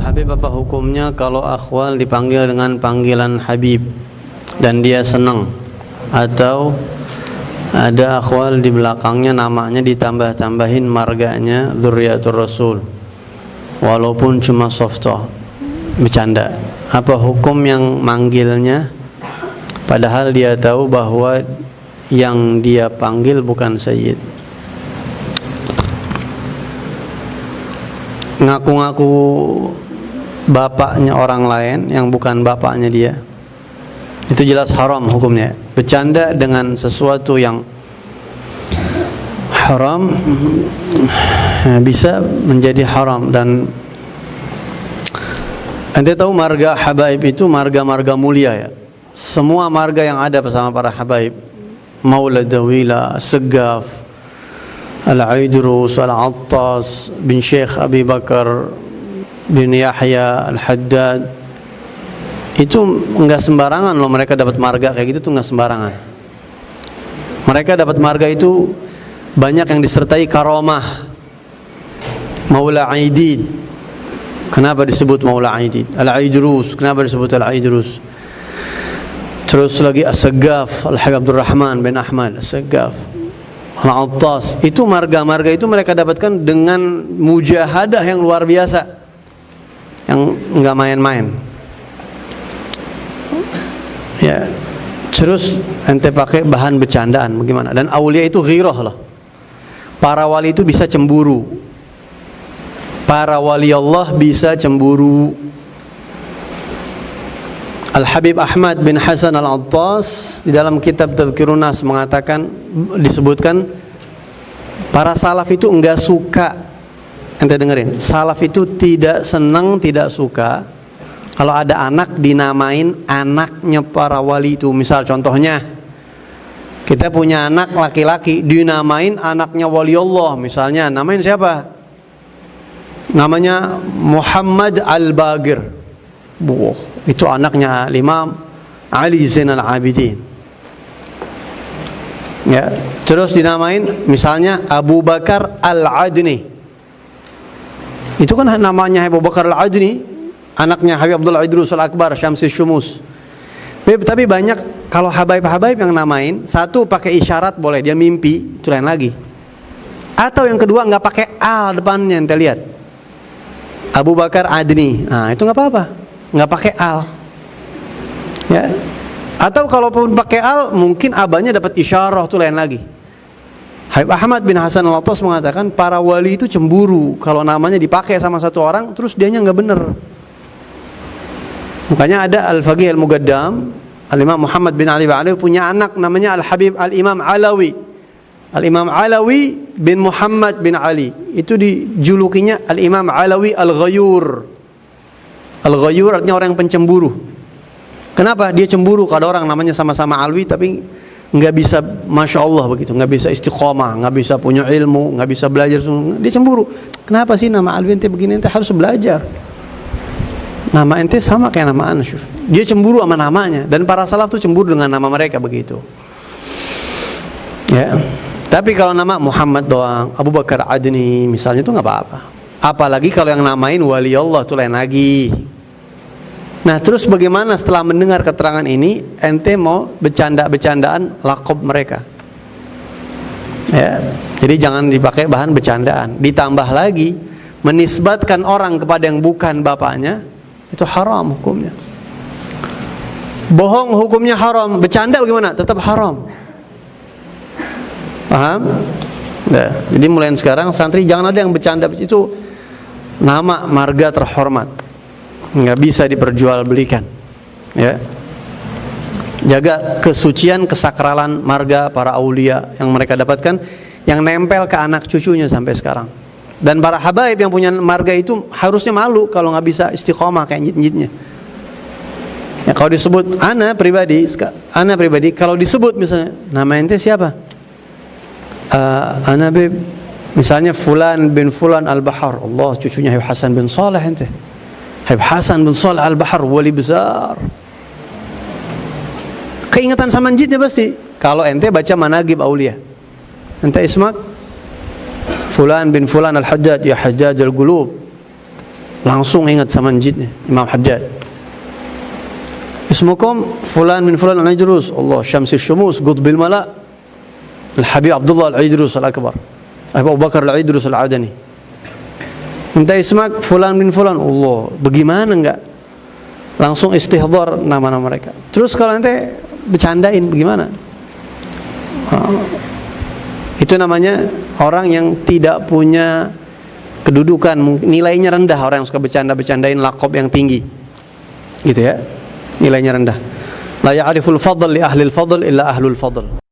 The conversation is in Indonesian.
Habib, apa hukumnya kalau akhwal dipanggil dengan panggilan Habib dan dia senang, atau ada akhwal di belakangnya namanya ditambah-tambahin marganya Dzurriyyatur Rasul walaupun cuma softoh, bercanda? Apa hukum yang manggilnya padahal dia tahu bahwa yang dia panggil bukan Sayyid? Ngaku-ngaku bapaknya orang lain yang bukan bapaknya dia, itu jelas haram hukumnya. Bercanda dengan sesuatu yang haram bisa menjadi haram. Dan ente tahu marga habaib itu marga-marga mulia ya. Semua marga yang ada bersama para habaib, Maula Dawila, Segaf, Al-Aidrus, Al-Attas bin Syekh Abi Bakar bin Yahya Al-Haddad, itu enggak sembarangan loh mereka dapat marga kayak gitu tuh, enggak sembarangan. Mereka dapat marga itu banyak yang disertai karomah. Maula Aidid, kenapa disebut Maula Aidid? Al-Aidrus, kenapa disebut Al-Aidrus? Terus lagi As-Saggaf, Al-Habib Abdurrahman bin Ahmad As-Saggaf, Al-Attas. Itu marga-marga itu mereka dapatkan dengan mujahadah yang luar biasa, yang enggak main-main. Ya, terus ente pakai bahan bercandaan bagaimana? Dan aulia itu ghirah loh. Para wali itu bisa cemburu. Para wali Allah bisa cemburu. Al-Habib Ahmad bin Hasan Al-Attas di dalam kitab Tadhkirun Nas mengatakan, disebutkan para salaf itu enggak suka, ente dengerin, salaf itu tidak senang, tidak suka kalau ada anak dinamain anaknya para wali itu. Misal contohnya, kita punya anak laki-laki dinamain anaknya wali Allah. Misalnya namain siapa? Namanya Muhammad Al-Bagir. Itu anaknya Imam Ali Zainal Abidin. Ya, terus dinamain misalnya Abu Bakar Al-Adni. Itu kan namanya Abu Bakar Al-Adni, anaknya Habib Abdul Idrus Al-Akbar Syamsi Syumus. Tapi banyak kalau habaib-habaib yang namain, satu pakai isyarat boleh, dia mimpi, itu lain lagi. Atau yang kedua nggak pakai al depannya, ente lihat. Abu Bakar Adni. Nah, itu nggak apa-apa, nggak pakai al. Ya. Atau kalaupun pakai al, mungkin abahnya dapat isyarah, itu lain lagi. Habib Ahmad bin Hasan Al-Attas mengatakan para wali itu cemburu kalau namanya dipakai sama satu orang terus dianya nggak bener. Makanya ada Al-Faqih Al-Muqaddam, Al-Imam Muhammad bin Ali Ba'alawi punya anak namanya Al-Habib Al-Imam Alawi. Al-Imam Alawi bin Muhammad bin Ali. Itu dijulukinya Al-Imam Alawi Al-Ghayur. Al-Ghayur artinya orang yang pencemburu. Kenapa? Dia cemburu kalau orang namanya sama-sama Alwi tapi nggak bisa, masya Allah begitu, nggak bisa istiqomah, nggak bisa punya ilmu, nggak bisa belajar. Dia cemburu. Kenapa sih nama Alwi ente begini? Ente harus belajar. Nama ente sama kayak nama ana. Dia cemburu sama namanya. Dan para salaf tuh cemburu dengan nama mereka begitu. Ya. Tapi kalau nama Muhammad doang, Abu Bakar Adni misalnya itu nggak apa-apa. Apalagi kalau yang namain wali Allah itu lain lagi. Nah, terus bagaimana setelah mendengar keterangan ini, ente mau bercanda-bercandaan lakob mereka? Ya, jadi jangan dipakai bahan bercandaan. Ditambah lagi, menisbatkan orang kepada yang bukan bapaknya, itu haram hukumnya. Bohong hukumnya haram, bercanda bagaimana? Tetap haram. Paham? Nah, jadi mulai sekarang santri jangan ada yang bercanda, itu nama marga terhormat. Nggak bisa diperjualbelikan, ya. Jaga kesucian, kesakralan marga para aulia yang mereka dapatkan, yang nempel ke anak cucunya sampai sekarang. Dan para habaib yang punya marga itu harusnya malu kalau nggak bisa istiqomah kayak nyit-nyitnya. Ya, kalau disebut ana pribadi kalau disebut misalnya nama ente siapa? Ana bib, misalnya Fulan bin Fulan Al-Bahar. Allah, cucunya Habib Hasan bin Saleh ente. Habib Hasan bin Saleh Al-Bahar, wali besar. Keingetan sama njitnya pasti. Kalau ente baca managib aulia, ente ismak Fulan bin Fulan Al-Haddad, ya Hajjaj Al-Qulub. langsung ingat sama masjidnya Imam Hajjaj. Ismukum fulan min fulan al-Idrus, Allah syamsi syumus qutbil mala al-Habib Abdullah al-Idrus al-Akbar, Abu Bakar al-Idrus al-Adani. Minta ismak fulan min fulan, Allah, bagaimana enggak langsung istihdhar nama-nama mereka. Terus kalau nanti bercandain bagaimana? Itu namanya orang yang tidak punya kedudukan, nilainya rendah, orang yang suka bercanda-bercandain laqab yang tinggi, gitu ya, nilainya rendah. La ya'riful fadl li ahli al-fadl illa ahlul fadl.